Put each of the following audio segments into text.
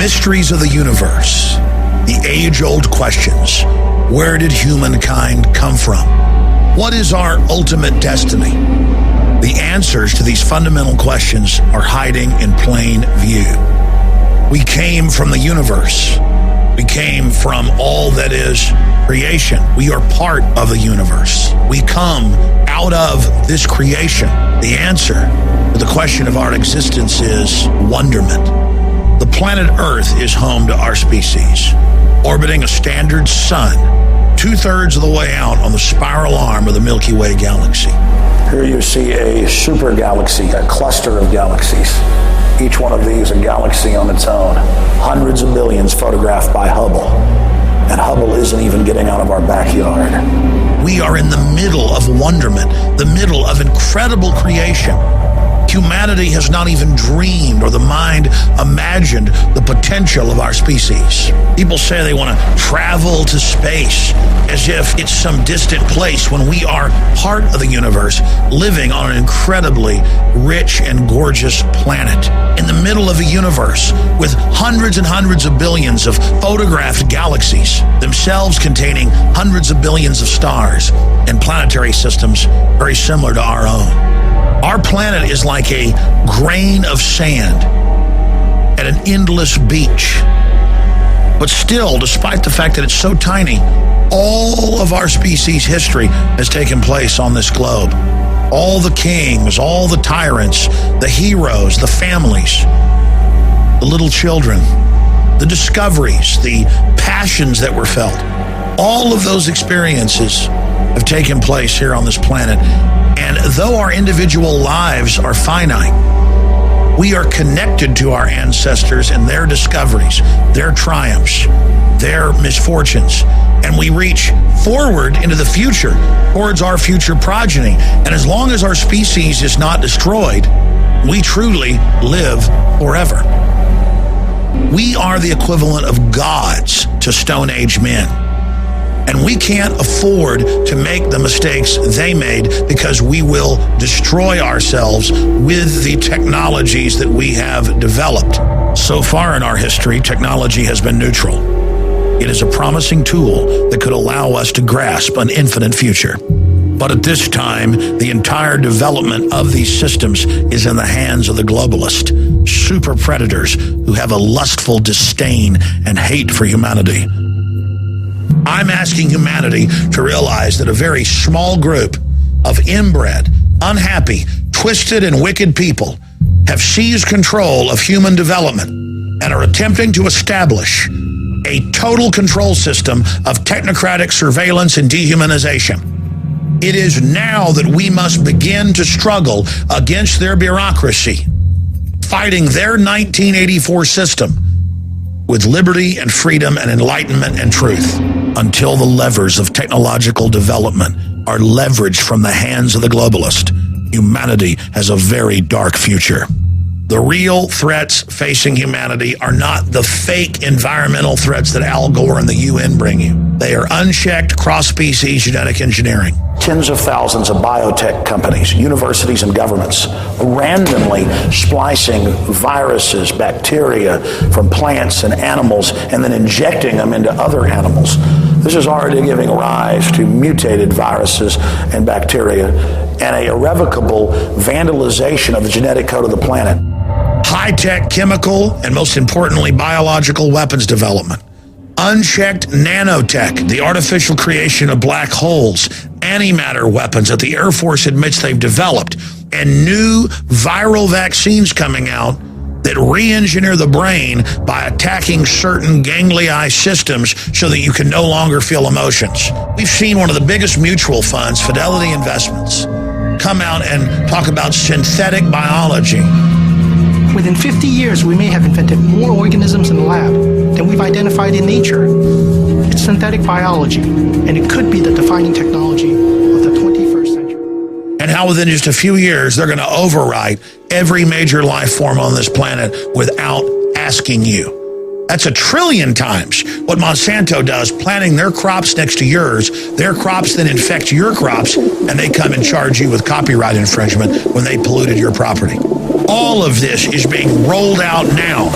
mysteries of the universe, the age-old questions. Where did humankind come from? What is our ultimate destiny? The answers to these fundamental questions are hiding in plain view. We came from the universe. We came from all that is creation. We are part of the universe. We come out of this creation. The answer to the question of our existence is wonderment. The planet Earth is home to our species, orbiting a standard sun, 2/3 of the way out on the spiral arm of the Milky Way galaxy. Here you see a super galaxy, a cluster of galaxies. Each one of these a galaxy on its own. Hundreds of billions photographed by Hubble. And Hubble isn't even getting out of our backyard. We are in the middle of wonderment, the middle of incredible creation. Humanity has not even dreamed or the mind imagined the potential of our species. People say they want to travel to space as if it's some distant place when we are part of the universe, living on an incredibly rich and gorgeous planet. In the middle of a universe with hundreds and hundreds of billions of photographed galaxies, themselves containing hundreds of billions of stars and planetary systems very similar to our own. Our planet is like a grain of sand at an endless beach. But still, despite the fact that it's so tiny, all of our species' history has taken place on this globe. All the kings, all the tyrants, the heroes, the families, the little children, the discoveries, the passions that were felt. All of those experiences have taken place here on this planet. And though our individual lives are finite, we are connected to our ancestors and their discoveries, their triumphs, their misfortunes. And we reach forward into the future, towards our future progeny. And as long as our species is not destroyed, we truly live forever. We are the equivalent of gods to Stone Age men. And we can't afford to make the mistakes they made because we will destroy ourselves with the technologies that we have developed. So far in our history, technology has been neutral. It is a promising tool that could allow us to grasp an infinite future. But at this time, the entire development of these systems is in the hands of the globalist, super predators who have a lustful disdain and hate for humanity. I'm asking humanity to realize that a very small group of inbred, unhappy, twisted, and wicked people have seized control of human development and are attempting to establish a total control system of technocratic surveillance and dehumanization. It is now that we must begin to struggle against their bureaucracy, fighting their 1984 system with liberty and freedom and enlightenment and truth, until the levers of technological development are leveraged from the hands of the globalist. Humanity has a very dark future. The real threats facing humanity are not the fake environmental threats that Al Gore and the UN bring you. They are unchecked cross-species genetic engineering. Tens of thousands of biotech companies, universities, and governments randomly splicing viruses, bacteria from plants and animals, and then injecting them into other animals. This is already giving rise to mutated viruses and bacteria and a irrevocable vandalization of the genetic code of the planet. High-tech chemical and, most importantly, biological weapons development. Unchecked nanotech, the artificial creation of black holes, antimatter weapons that the Air Force admits they've developed, and new viral vaccines coming out that re-engineer the brain by attacking certain ganglion systems so that you can no longer feel emotions. We've seen one of the biggest mutual funds, Fidelity Investments, come out and talk about synthetic biology. Within 50 years, we may have invented more organisms in the lab than we've identified in nature. It's synthetic biology, and it could be the defining technology of the 21st century. And how within just a few years, they're going to overwrite every major life form on this planet without asking you. That's 1 trillion times what Monsanto does, planting their crops next to yours. Their crops then infect your crops, and they come and charge you with copyright infringement when they polluted your property. All of this is being rolled out now.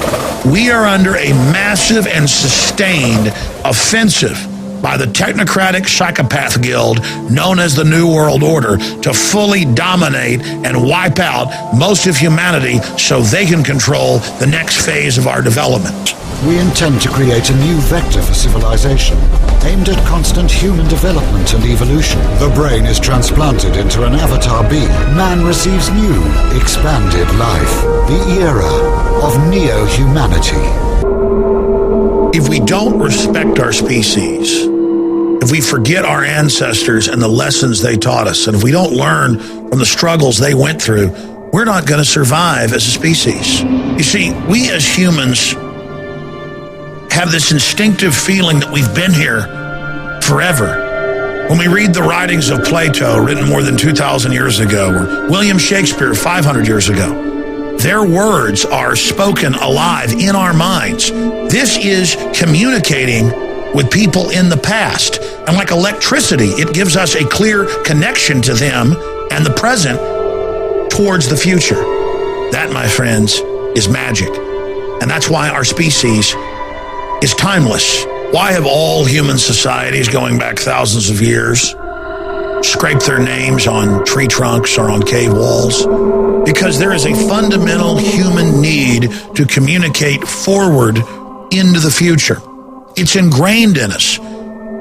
We are under a massive and sustained offensive by the technocratic psychopath guild known as the New World Order to fully dominate and wipe out most of humanity so they can control the next phase of our development. We intend to create a new vector for civilization, aimed at constant human development and evolution. The brain is transplanted into an avatar being. Man receives new, expanded life. The era of neo-humanity. If we don't respect our species, if we forget our ancestors and the lessons they taught us, and if we don't learn from the struggles they went through, we're not going to survive as a species. You see, we as humans have this instinctive feeling that we've been here forever. When we read the writings of Plato, written more than 2,000 years ago, or William Shakespeare, 500 years ago, their words are spoken alive in our minds. This is communicating with people in the past. And like electricity, it gives us a clear connection to them and the present towards the future. That, my friends, is magic. And that's why our species is timeless. Why have all human societies going back thousands of years scraped their names on tree trunks or on cave walls? Because there is a fundamental human need to communicate forward into the future. It's ingrained in us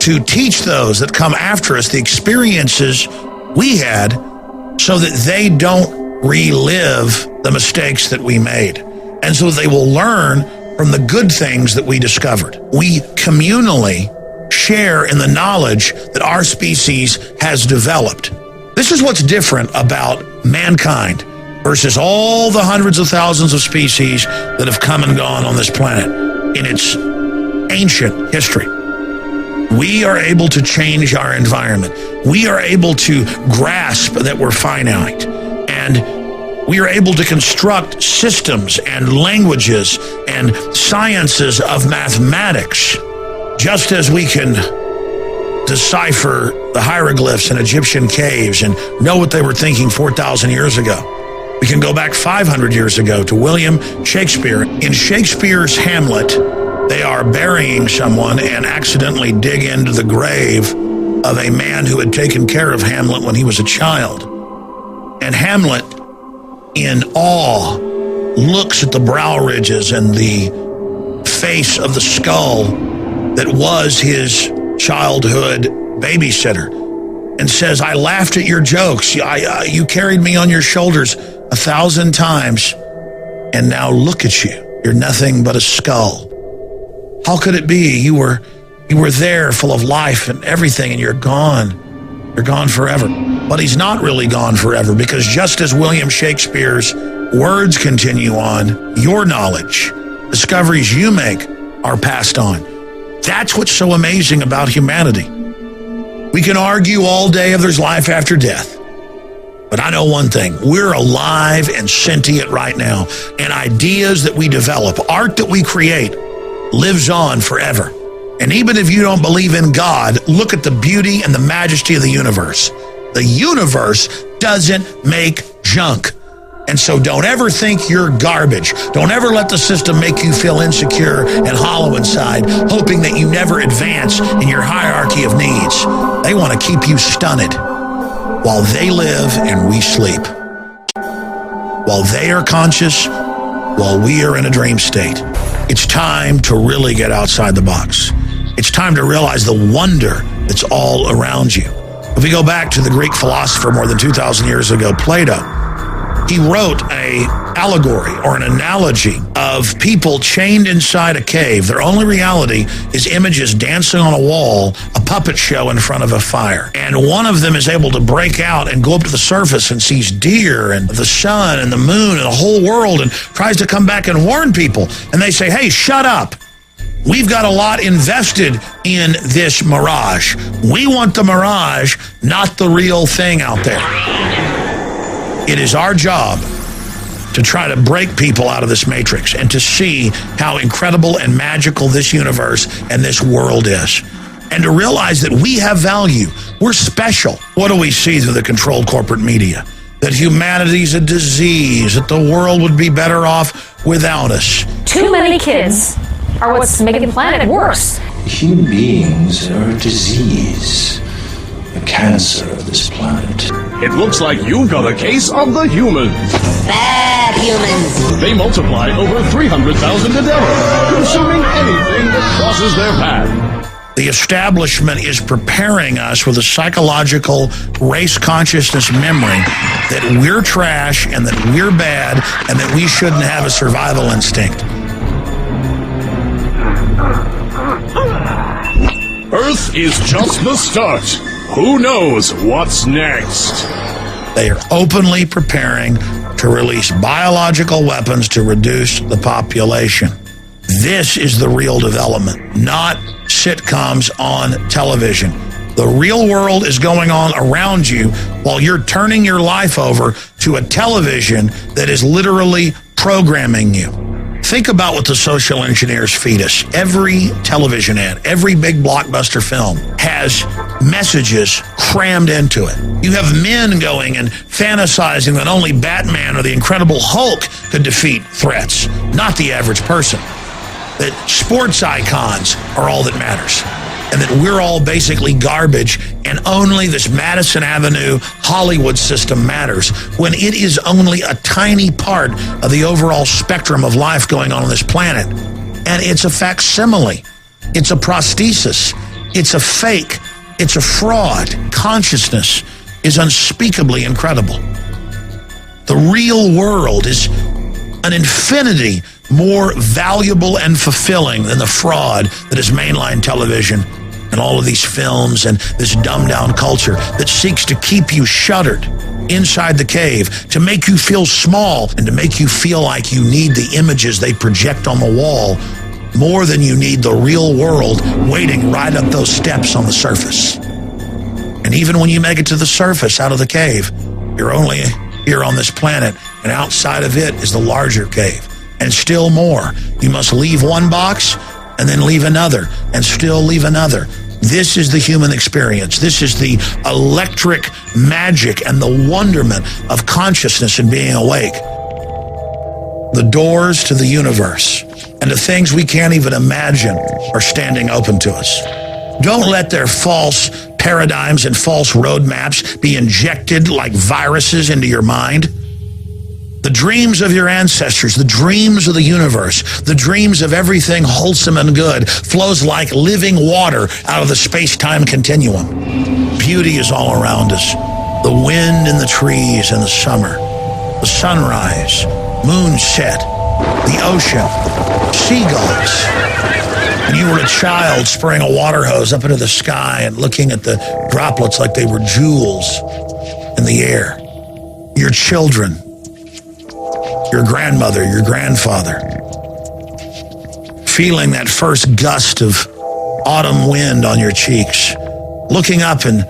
to teach those that come after us the experiences we had so that they don't relive the mistakes that we made, and so they will learn from the good things that we discovered. We communally share in the knowledge that our species has developed. This is what's different about mankind versus all the hundreds of thousands of species that have come and gone on this planet in its ancient history. We are able to change our environment. We are able to grasp that we're finite. And we are able to construct systems and languages and sciences of mathematics, just as we can decipher the hieroglyphs in Egyptian caves and know what they were thinking 4,000 years ago. We can go back 500 years ago to William Shakespeare. In Shakespeare's Hamlet, they are burying someone and accidentally dig into the grave of a man who had taken care of Hamlet when he was a child. And Hamlet, in awe, looks at the brow ridges and the face of the skull that was his childhood babysitter and says, I laughed at your jokes. You carried me on your shoulders 1,000 times, and now look at you. You're nothing but a skull. How could it be? You were there full of life and everything, and you're gone. You're gone forever. But he's not really gone forever, because just as William Shakespeare's words continue on, your knowledge, discoveries you make are passed on. That's what's so amazing about humanity. We can argue all day if there's life after death. But I know one thing, we're alive and sentient right now, and ideas that we develop, art that we create, lives on forever. And even if you don't believe in God, look at the beauty and the majesty of the universe. The universe doesn't make junk. And so don't ever think you're garbage. Don't ever let the system make you feel insecure and hollow inside, hoping that you never advance in your hierarchy of needs. They want to keep you stunted while they live and we sleep. While they are conscious, while we are in a dream state. It's time to really get outside the box. It's time to realize the wonder that's all around you. If we go back to the Greek philosopher more than 2,000 years ago, Plato, he wrote an allegory or an analogy of people chained inside a cave. Their only reality is images dancing on a wall, a puppet show in front of a fire. And one of them is able to break out and go up to the surface and sees deer and the sun and the moon and the whole world and tries to come back and warn people. And they say, hey, shut up. We've got a lot invested in this mirage. We want the mirage, not the real thing out there. It is our job to try to break people out of this matrix and to see how incredible and magical this universe and this world is. And to realize that we have value. We're special. What do we see through the controlled corporate media? that humanity's a disease, that the world would be better off without us. Too many kids are what's making the planet worse. Human beings are a disease, a cancer of this planet. It looks like you've got a case of the humans. Bad humans. They multiply over 300,000 a day, consuming anything that crosses their path. The establishment is preparing us with a psychological race consciousness memory that we're trash and that we're bad and that we shouldn't have a survival instinct. Earth is just the start. Who knows what's next? They are openly preparing to release biological weapons to reduce the population. This is the real development, not sitcoms on television. The real world is going on around you while you're turning your life over to a television that is literally programming you. Think about what the social engineers feed us. Every television ad, every big blockbuster film has messages crammed into it. You have men going and fantasizing that only Batman or the Incredible Hulk could defeat threats, not the average person. That sports icons are all that matters, and that we're all basically garbage, and only this Madison Avenue Hollywood system matters, when it is only a tiny part of the overall spectrum of life going on this planet. And it's a facsimile. It's a prosthesis. It's a fake. It's a fraud. Consciousness is unspeakably incredible. The real world is an infinity more valuable and fulfilling than the fraud that is mainline television and all of these films and this dumbed-down culture that seeks to keep you shuttered inside the cave, to make you feel small and to make you feel like you need the images they project on the wall more than you need the real world waiting right up those steps on the surface. And even when you make it to the surface out of the cave, you're only here on this planet, and outside of it is the larger cave. And still more. You must leave one box and then leave another and still leave another. This is the human experience. This is the electric magic and the wonderment of consciousness and being awake. The doors to the universe and to things we can't even imagine are standing open to us. Don't let their false paradigms and false roadmaps be injected like viruses into your mind. The dreams of your ancestors, the dreams of the universe, the dreams of everything wholesome and good flows like living water out of the space-time continuum. Beauty is all around us. The wind in the trees in the summer, the sunrise, moonset, the ocean, seagulls. When you were a child spraying a water hose up into the sky and looking at the droplets like they were jewels in the air. Your children, your grandmother, your grandfather, feeling that first gust of autumn wind on your cheeks, looking up and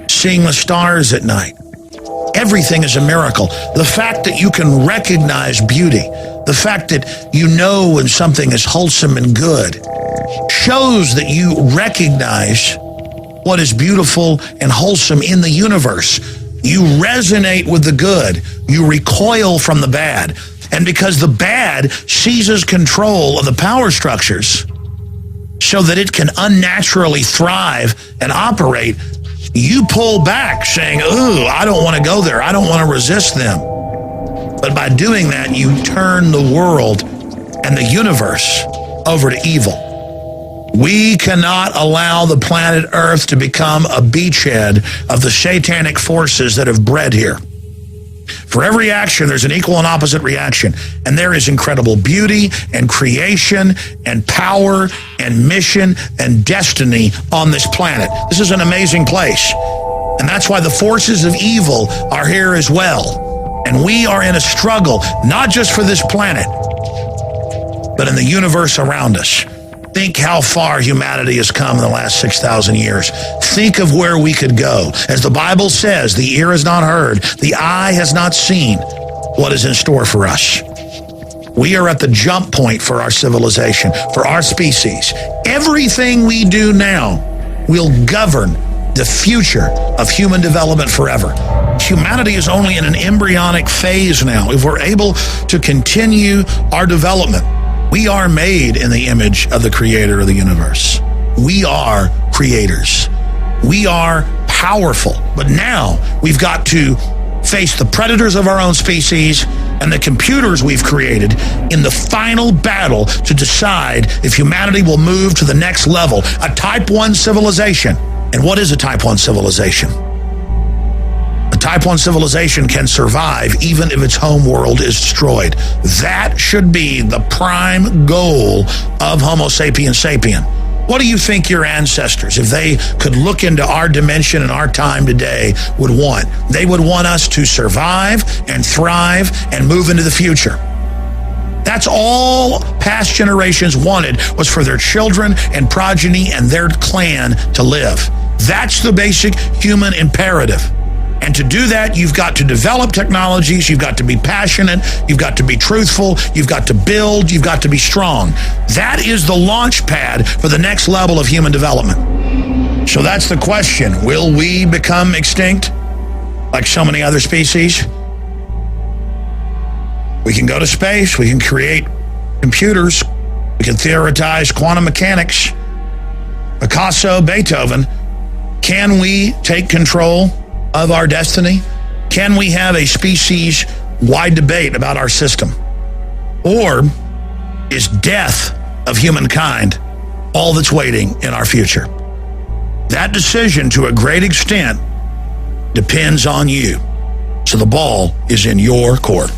seeing the stars at night. Everything is a miracle. The fact that you can recognize beauty, the fact that you know when something is wholesome and good, shows that you recognize what is beautiful and wholesome in the universe. You resonate with the good. You recoil from the bad. And because the bad seizes control of the power structures so that it can unnaturally thrive and operate, you pull back saying, ooh, I don't want to go there. I don't want to resist them. But by doing that, you turn the world and the universe over to evil. We cannot allow the planet Earth to become a beachhead of the satanic forces that have bred here. For every action, there's an equal and opposite reaction. And there is incredible beauty and creation and power and mission and destiny on this planet. This is an amazing place. And that's why the forces of evil are here as well. And we are in a struggle, not just for this planet, but in the universe around us. Think how far humanity has come in the last 6,000 years. Think of where we could go. As the Bible says, the ear has not heard, the eye has not seen what is in store for us. We are at the jump point for our civilization, for our species. Everything we do now will govern the future of human development forever. Humanity is only in an embryonic phase now. If we're able to continue our development, we are made in the image of the creator of the universe. We are creators. We are powerful. But now we've got to face the predators of our own species and the computers we've created in the final battle to decide if humanity will move to the next level, a Type 1 civilization. And what is a Type 1 civilization? A Type 1 civilization can survive even if its home world is destroyed. That should be the prime goal of Homo sapiens sapien. What do you think your ancestors, if they could look into our dimension and our time today, would want? They would want us to survive and thrive and move into the future. That's all past generations wanted, was for their children and progeny and their clan to live. That's the basic human imperative. And to do that, you've got to develop technologies, you've got to be passionate, you've got to be truthful, you've got to build, you've got to be strong. That is the launch pad for the next level of human development. So that's the question. Will we become extinct like so many other species? We can go to space, we can create computers, we can theorize quantum mechanics, Picasso, Beethoven. Can we take control of our destiny? Can we have a species-wide debate about our system? Or is death of humankind all that's waiting in our future? That decision, to a great extent, depends on you. So the ball is in your court.